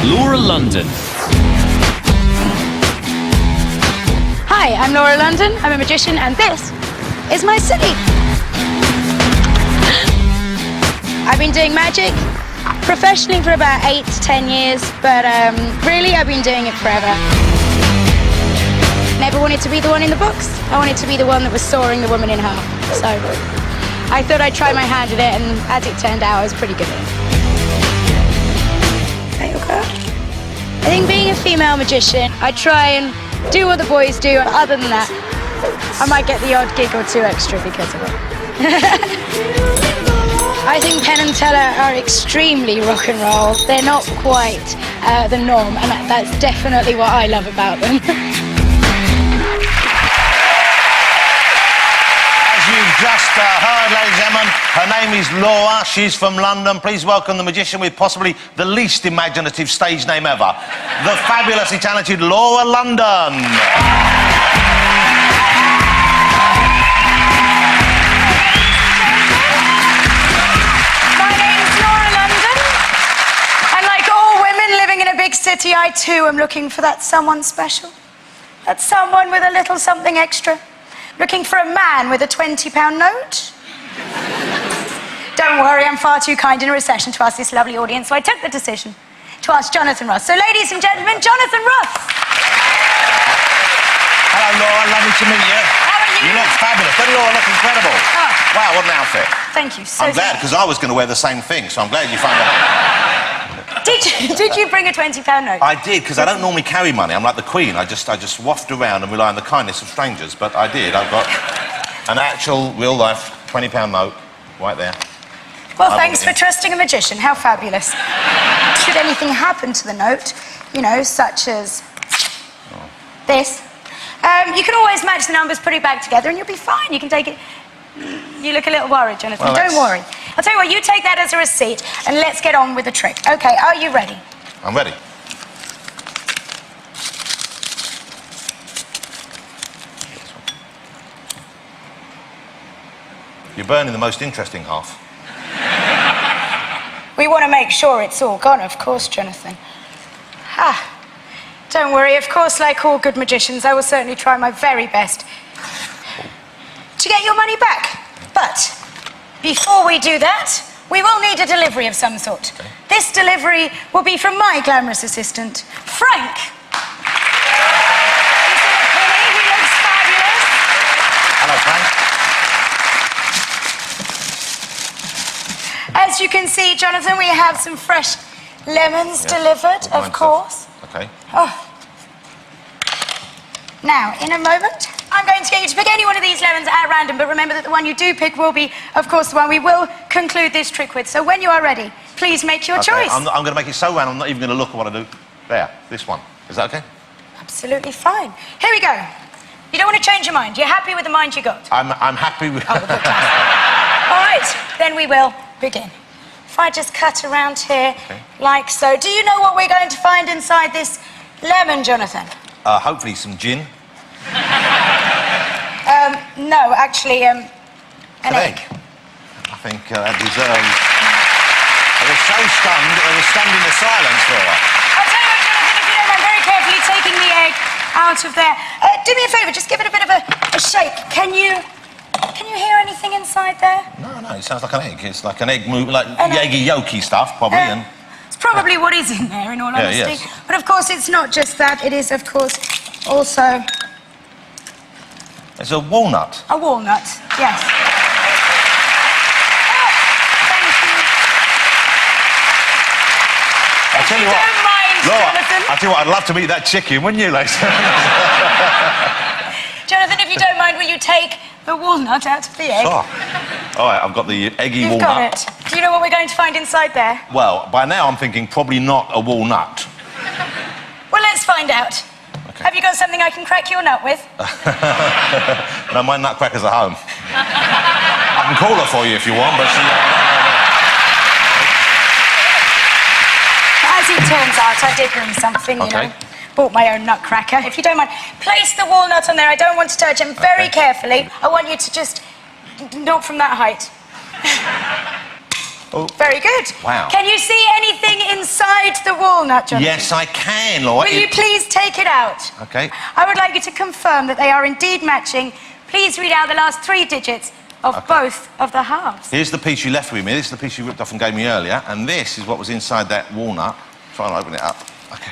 Laura London. Hi, I'm Laura London. I'm a magician, and this is my city. I've been doing magic professionally for about 8 to 10 years, but really I've been doing it forever. Never wanted to be the one in the books. I wanted to be the one that was sawing the woman in half. So I thought I'd try my hand at it, and as it turned out, I was pretty good at it. Hey, okay. I think being a female magician, I try and do what the boys do, and other than that, I might get the odd gig or two extra because of it. I think Penn and Teller are extremely rock and roll. They're not quite the norm, and that's definitely what I love about them. Just heard, ladies and gentlemen, her name is Laura. She's from London. Please welcome the magician with possibly the least imaginative stage name ever, the fabulously talented Laura London. My name's Laura London, and like all women living in a big city, I too am looking for that someone special, that someone with a little something extra. Looking for a man with a £20 note? Don't worry, I'm far too kind in a recession to ask this lovely audience, so I took the decision to ask Jonathan Ross. So, ladies and gentlemen, Jonathan Ross. Hello, Laura. Lovely to meet you. How are you? You look fabulous. Doesn't Laura look incredible? Oh. Wow, what an outfit. Thank you. So I'm glad, because I was going to wear the same thing, so I'm glad you found out. Did you bring a £20 note? I did, because I don't normally carry money. I'm like the Queen. I just waft around and rely on the kindness of strangers. But I did. I've got an actual, real-life £20 note right there. Well, thanks for trusting a magician. How fabulous. Should anything happen to the note, you know, such as this, you can always match the numbers, put it back together, and you'll be fine. You can take it. You look a little worried, Jonathan. Well, don't worry. I'll tell you what, you take that as a receipt, and let's get on with the trick. Okay, are you ready? I'm ready. You're burning the most interesting half. We want to make sure it's all gone, of course, Jonathan. Don't worry, of course, like all good magicians, I will certainly try my very best to get your money back. But before we do that, we will need a delivery of some sort. Okay. This delivery will be from my glamorous assistant, Frank. He looks fabulous. Hello, Frank. As you can see, Jonathan, we have some fresh lemons delivered, of course. Okay. Oh. Now, in a moment, I'm going to get you to pick any one of these lemons at random, but remember that the one you do pick will be, of course, the one we will conclude this trick with. So when you are ready, please make your choice. I'm going to make it so round, I'm not even going to look at what I do. There, this one. Is that okay? Absolutely fine. Here we go. You don't want to change your mind. You're happy with the mind you got? I'm happy with... Oh, good. All right, then we will begin. If I just cut around here, like so. Do you know what we're going to find inside this lemon, Jonathan? Hopefully some gin. No, actually, an egg. I think that deserves... I was so stunned, I was stunned into silence for her. I'll tell you what, Jonathan, if you don't mind, very carefully taking the egg out of there. Do me a favour, just give it a bit of a shake. Can you hear anything inside there? No, it sounds like an egg. It's like an egg move, like Yagi Yoki stuff, probably. And it's probably what is in there, in all honesty. Yes. But of course, it's not just that. It is, of course, also... It's a walnut. A walnut, yes. Thank you. I tell you what, Don't mind, Laura, Jonathan. I tell you what, I'd love to eat that chicken, wouldn't you, later? Jonathan, if you don't mind, will you take the walnut out of the egg? Oh. All right, I've got the eggy You've walnut. got it. Do you know what we're going to find inside there? Well, by now I'm thinking probably not a walnut. Well, let's find out. Okay. Have you got something I can crack your nut with? No, my nutcracker's at home. I can call her for you if you want, but she... As it turns out, I did bring something, you know. Bought my own nutcracker. If you don't mind, place the walnut on there. I don't want to touch him. Very carefully. I want you to just... not from that height. Oh. Very good. Wow. Can you see anything inside the walnut, Jonathan? Yes, I can, Laura. Will you please take it out? Okay. I would like you to confirm that they are indeed matching. Please read out the last 3 digits of both of the halves. Here's the piece you left with me. This is the piece you ripped off and gave me earlier. And this is what was inside that walnut. Try and open it up. Okay.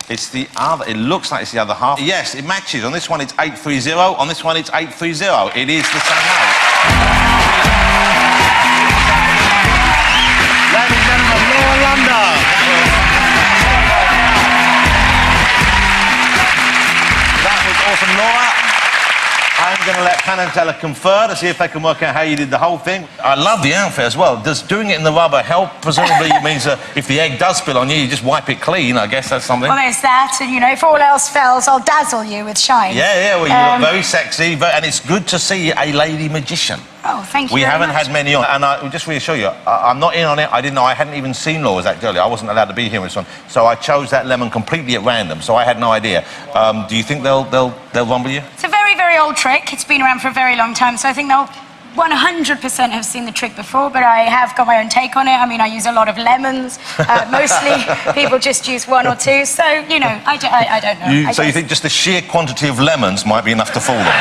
It's the other... It looks like it's the other half. Yes, it matches. On this one, it's 830. On this one, it's 830. It is the same note. Ladies and gentlemen, Laura London. That was awesome, Laura. I'm going to let Penn and Teller confer to see if they can work out how you did the whole thing. I love the outfit as well. Does doing it in the rubber help? Presumably it means that if the egg does spill on you, you just wipe it clean. I guess that's something. Well, there's that, and, you know, if all else fails, I'll dazzle you with shine. Yeah, well, you look very sexy, and it's good to see a lady magician. Oh, thank you We very haven't much. had many on, and I will just reassure you, I'm not in on it. I didn't know. I hadn't even seen Laura's act earlier. I wasn't allowed to be here with this one, so I chose that lemon completely at random. So I had no idea. Do you think they'll run with you? It's a very, very old trick. It's been around for a very long time, so I think they'll 100% have seen the trick before, but I have got my own take on it. I mean, I use a lot of lemons. Mostly people just use 1 or 2, so, you know, I don't know. So you think just the sheer quantity of lemons might be enough to fool them?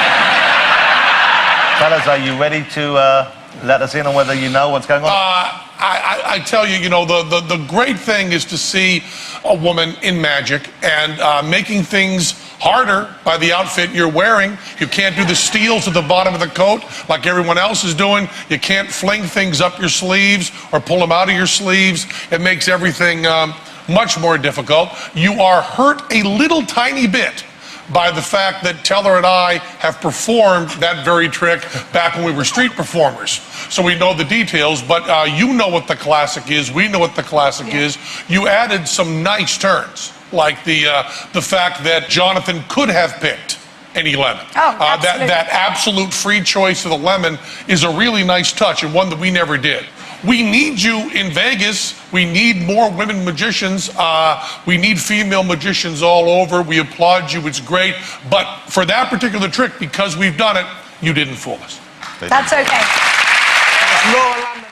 Fellas, are you ready to let us in on whether you know what's going on? I tell you, you know, the great thing is to see a woman in magic and making things harder by the outfit you're wearing. You can't do the steals at the bottom of the coat like everyone else is doing. You can't fling things up your sleeves or pull them out of your sleeves. It makes everything much more difficult. You are hurt a little tiny bit by the fact that Teller and I have performed that very trick back when we were street performers. So we know the details, but you know what the classic is, we know what the classic is. You added some nice turns, like the fact that Jonathan could have picked any lemon. Oh, absolutely. That absolute free choice of the lemon is a really nice touch, and one that we never did. We need you in Vegas. We need more women magicians. We need female magicians all over. We applaud you. It's great. But for that particular trick, because we've done it, you didn't fool us. That's okay. Laura London.